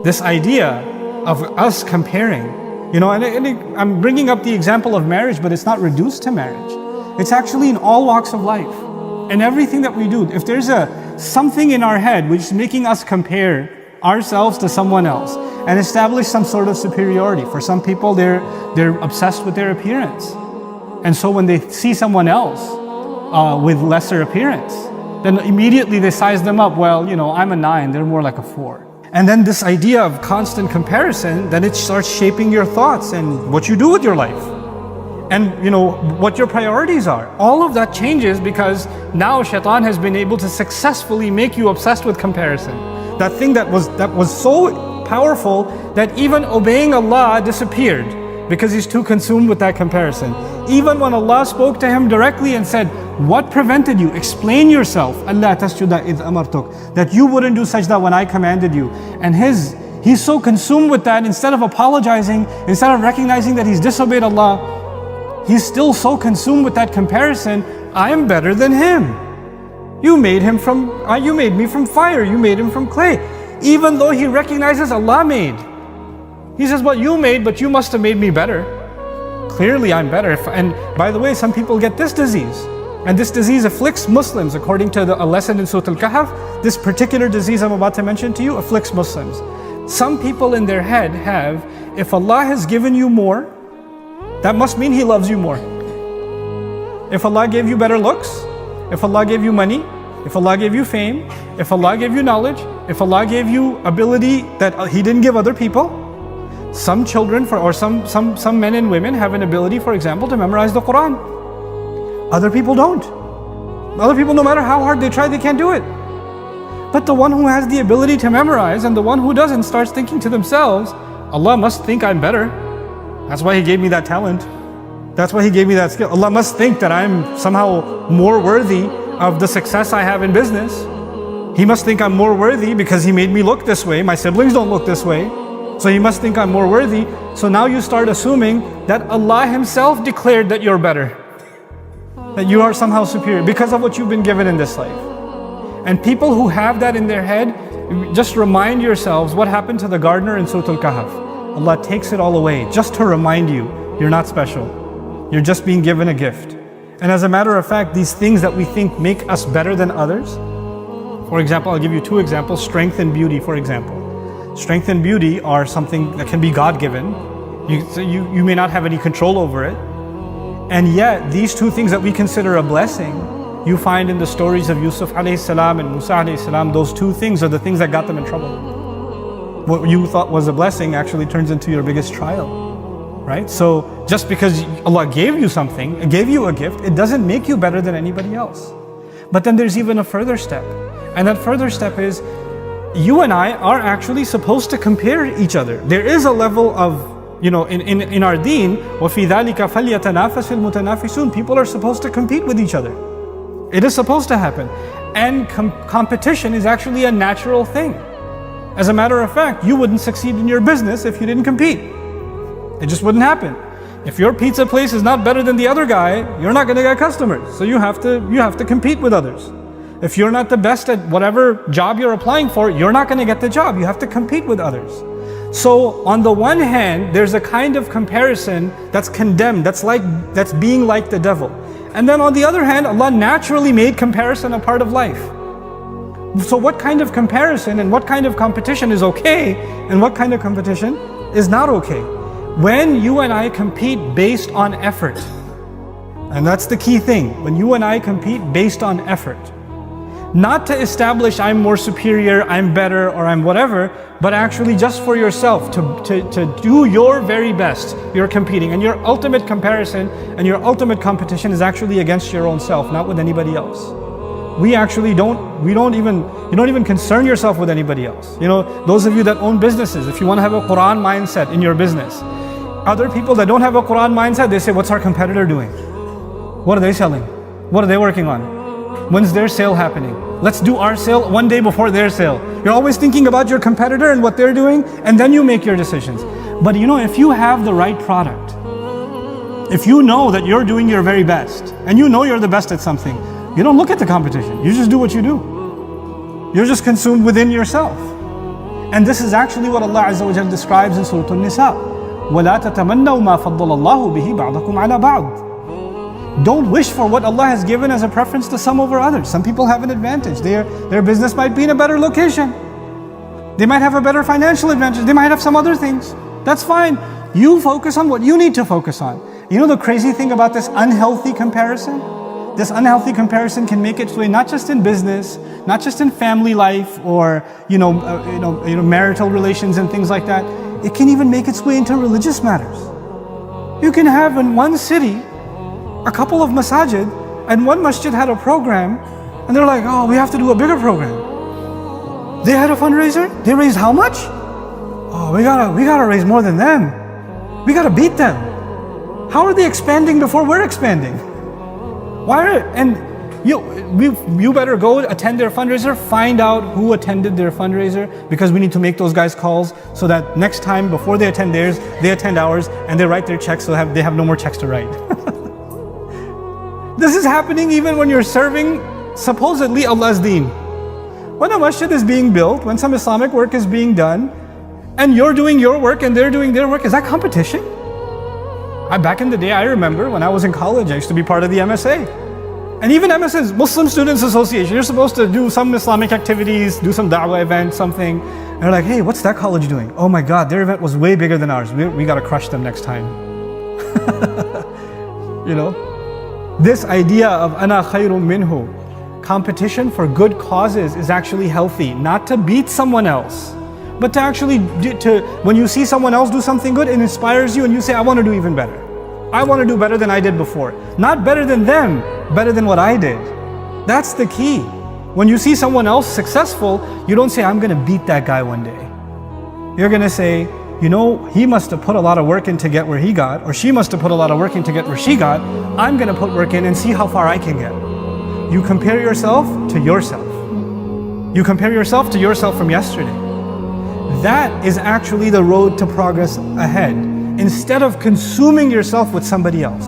This idea of us comparing, and I'm bringing up the example of marriage, but it's not reduced to marriage. It's actually in all walks of life. And everything that we do, if there's something in our head which is making us compare ourselves to someone else and establish some sort of superiority. For some people, they're obsessed with their appearance. And so when they see someone else with lesser appearance, then immediately they size them up. Well, I'm a 9, they're more like a 4. And then this idea of constant comparison, then it starts shaping your thoughts and what you do with your life. And what your priorities are. All of that changes because now shaitan has been able to successfully make you obsessed with comparison. That thing that was so powerful that even obeying Allah disappeared because he's too consumed with that comparison. Even when Allah spoke to him directly and said, what prevented you? Explain yourself. Allah tasjuda idh amartuk. That you wouldn't do sajda when I commanded you. And he's so consumed with that, instead of apologizing, instead of recognizing that he's disobeyed Allah, he's still so consumed with that comparison. I'm better than him. You made me from fire. You made him from clay. Even though he recognizes Allah made. He says, well, you made, but you must have made me better. Clearly I'm better. And by the way, some people get this disease. And this disease afflicts Muslims. According to a lesson in Surah Al-Kahf, this particular disease I'm about to mention to you afflicts Muslims. Some people in their head have, if Allah has given you more, that must mean He loves you more. If Allah gave you better looks, if Allah gave you money, if Allah gave you fame, if Allah gave you knowledge, if Allah gave you ability that He didn't give other people. Some children some men and women have an ability, for example, to memorize the Quran. Other people don't. Other people, no matter how hard they try, they can't do it. But the one who has the ability to memorize and the one who doesn't starts thinking to themselves, Allah must think I'm better. That's why He gave me that talent. That's why He gave me that skill. Allah must think that I'm somehow more worthy of the success I have in business. He must think I'm more worthy because He made me look this way. My siblings don't look this way. So He must think I'm more worthy. So now you start assuming that Allah Himself declared that you're better. That you are somehow superior because of what you've been given in this life. And people who have that in their head, just remind yourselves what happened to the gardener in Surah Al-Kahf. Allah takes it all away just to remind you, you're not special. You're just being given a gift. And as a matter of fact, these things that we think make us better than others, for example, I'll give you 2 examples, strength and beauty, for example. Strength and beauty are something that can be God-given. You may not have any control over it. And yet, these 2 things that we consider a blessing, you find in the stories of Yusuf alayhi salam and Musa alayhi salam, those 2 things are the things that got them in trouble. What you thought was a blessing actually turns into your biggest trial, right? So just because Allah gave you something, gave you a gift, it doesn't make you better than anybody else. But then there's even a further step. And that further step is, you and I are actually supposed to compare each other. There is a level of, in our deen, وَفِي ذَلِكَ فَلْيَتَنَافَسِ الْمُتَنَافِسُونَ. People are supposed to compete with each other. It is supposed to happen. And competition is actually a natural thing. As a matter of fact, you wouldn't succeed in your business if you didn't compete. It just wouldn't happen. If your pizza place is not better than the other guy, you're not going to get customers. So you have to compete with others. If you're not the best at whatever job you're applying for, you're not going to get the job. You have to compete with others. So on the one hand, there's a kind of comparison that's condemned, that's being like the devil. And then on the other hand, Allah naturally made comparison a part of life. So what kind of comparison and what kind of competition is okay and what kind of competition is not okay? When you and I compete based on effort, and that's the key thing, when you and I compete based on effort, not to establish I'm more superior, I'm better, or I'm whatever, but actually just for yourself, to do your very best, you're competing. And your ultimate comparison and your ultimate competition is actually against your own self, not with anybody else. You don't even concern yourself with anybody else. Those of you that own businesses, if you want to have a Quran mindset in your business, other people that don't have a Quran mindset, they say, what's our competitor doing? What are they selling? What are they working on? When's their sale happening? Let's do our sale one day before their sale. You're always thinking about your competitor and what they're doing, and then you make your decisions. But if you have the right product, if you know that you're doing your very best, and you know you're the best at something, you don't look at the competition. You just do what you do. You're just consumed within yourself. And this is actually what Allah Azza wa Jalla describes in Surah An-Nisa. وَلَا تَتَمَنَّوْا مَا فَضَّلَ اللَّهُ بِهِ بَعْضَكُمْ عَلَى بَعْضٍ. Don't wish for what Allah has given as a preference to some over others. Some people have an advantage. Their business might be in a better location. They might have a better financial advantage. They might have some other things. That's fine. You focus on what you need to focus on. You know the crazy thing about this unhealthy comparison? This unhealthy comparison can make its way not just in business, not just in family life or marital relations and things like that. It can even make its way into religious matters. You can have in one city a couple of masajid, and one masjid had a program, and they're like, oh, we have to do a bigger program. They had a fundraiser. They raised how much? Oh, we gotta raise more than them. We gotta beat them. How are they expanding before we're expanding? You better go attend their fundraiser, find out who attended their fundraiser, because we need to make those guys calls so that next time before they attend theirs, they attend ours and they write their checks so they have no more checks to write. This is happening even when you're serving supposedly Allah's deen. When a masjid is being built, when some Islamic work is being done, and you're doing your work and they're doing their work, is that competition? Back in the day, I remember when I was in college, I used to be part of the MSA. And even MSA, Muslim Students Association, you're supposed to do some Islamic activities, do some da'wah event, something. And they're like, hey, what's that college doing? Oh my God, their event was way bigger than ours. We gotta crush them next time. This idea of ana khayrun minhu, competition for good causes, is actually healthy. Not to beat someone else, but to actually, when you see someone else do something good, it inspires you and you say, I want to do even better. I want to do better than I did before. Not better than them, better than what I did. That's the key. When you see someone else successful, you don't say, I'm going to beat that guy one day. You're going to say, he must have put a lot of work in to get where he got, or she must have put a lot of work in to get where she got. I'm going to put work in and see how far I can get. You compare yourself to yourself. You compare yourself to yourself from yesterday. That is actually the road to progress ahead, instead of consuming yourself with somebody else.